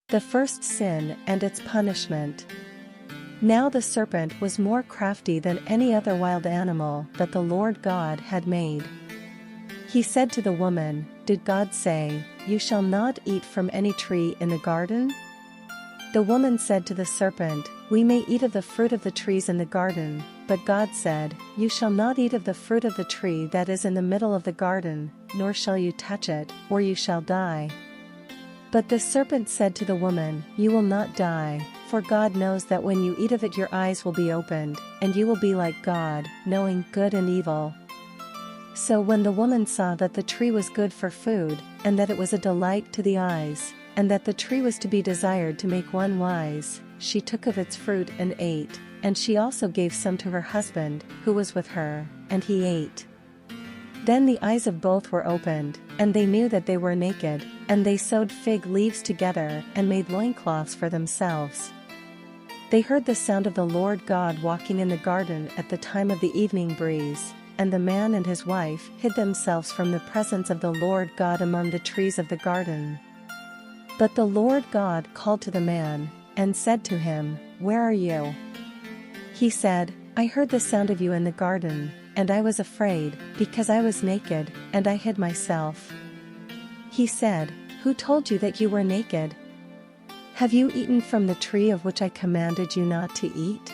The first sin and its punishment. Now the serpent was more crafty than any other wild animal that the Lord God had made. He said to the woman, "Did God say, 'You shall not eat from any tree in the garden?'" The woman said to the serpent, "We may eat of the fruit of the trees in the garden, but God said, 'You shall not eat of the fruit of the tree that is in the middle of the garden, nor shall you touch it, or you shall die.'" But the serpent said to the woman, "You will not die, for God knows that when you eat of it your eyes will be opened, and you will be like God, knowing good and evil." So when the woman saw that the tree was good for food, and that it was a delight to the eyes, and that the tree was to be desired to make one wise, she took of its fruit and ate, and she also gave some to her husband, who was with her, and he ate. Then the eyes of both were opened, and they knew that they were naked, and they sewed fig leaves together and made loincloths for themselves. They heard the sound of the Lord God walking in the garden at the time of the evening breeze, and the man and his wife hid themselves from the presence of the Lord God among the trees of the garden. But the Lord God called to the man, and said to him, "Where are you?" He said, "I heard the sound of you in the garden, and I was afraid, because I was naked, and I hid myself." He said, "Who told you that you were naked? Have you eaten from the tree of which I commanded you not to eat?"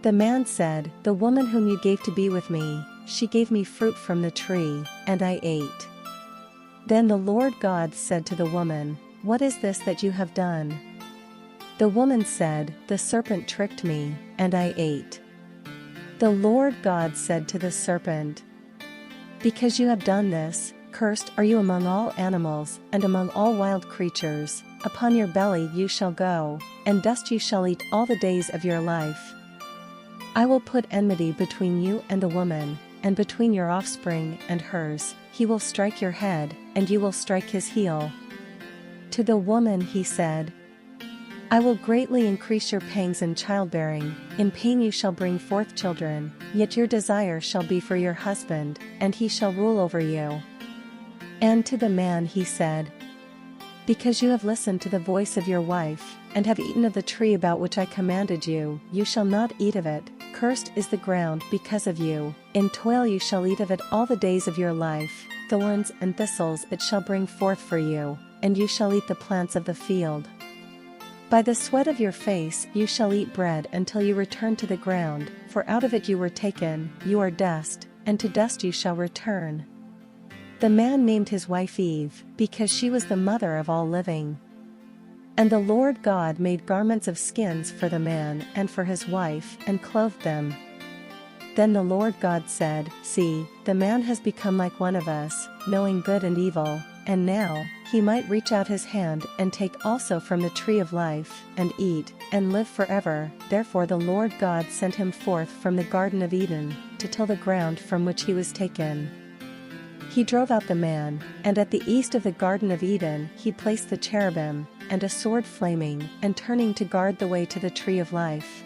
The man said, "The woman whom you gave to be with me, she gave me fruit from the tree, and I ate." Then the Lord God said to the woman, "What is this that you have done?" The woman said, "The serpent tricked me, and I ate." The Lord God said to the serpent, "Because you have done this, cursed are you among all animals and among all wild creatures, upon your belly you shall go, and dust you shall eat all the days of your life. I will put enmity between you and the woman, and between your offspring and hers, he will strike your head, and you will strike his heel." To the woman he said, "I will greatly increase your pangs in childbearing, in pain you shall bring forth children, yet your desire shall be for your husband, and he shall rule over you." And to the man he said, "Because you have listened to the voice of your wife, and have eaten of the tree about which I commanded you, you shall not eat of it. Cursed is the ground because of you, in toil you shall eat of it all the days of your life, thorns and thistles it shall bring forth for you, and you shall eat the plants of the field. By the sweat of your face you shall eat bread until you return to the ground, for out of it you were taken, you are dust, and to dust you shall return." The man named his wife Eve, because she was the mother of all living. And the Lord God made garments of skins for the man and for his wife, and clothed them. Then the Lord God said, "See, the man has become like one of us, knowing good and evil, and now he might reach out his hand and take also from the tree of life, and eat, and live forever." Therefore the Lord God sent him forth from the Garden of Eden, to till the ground from which he was taken. He drove out the man, and at the east of the Garden of Eden he placed the cherubim, and a sword flaming, and turning to guard the way to the tree of life.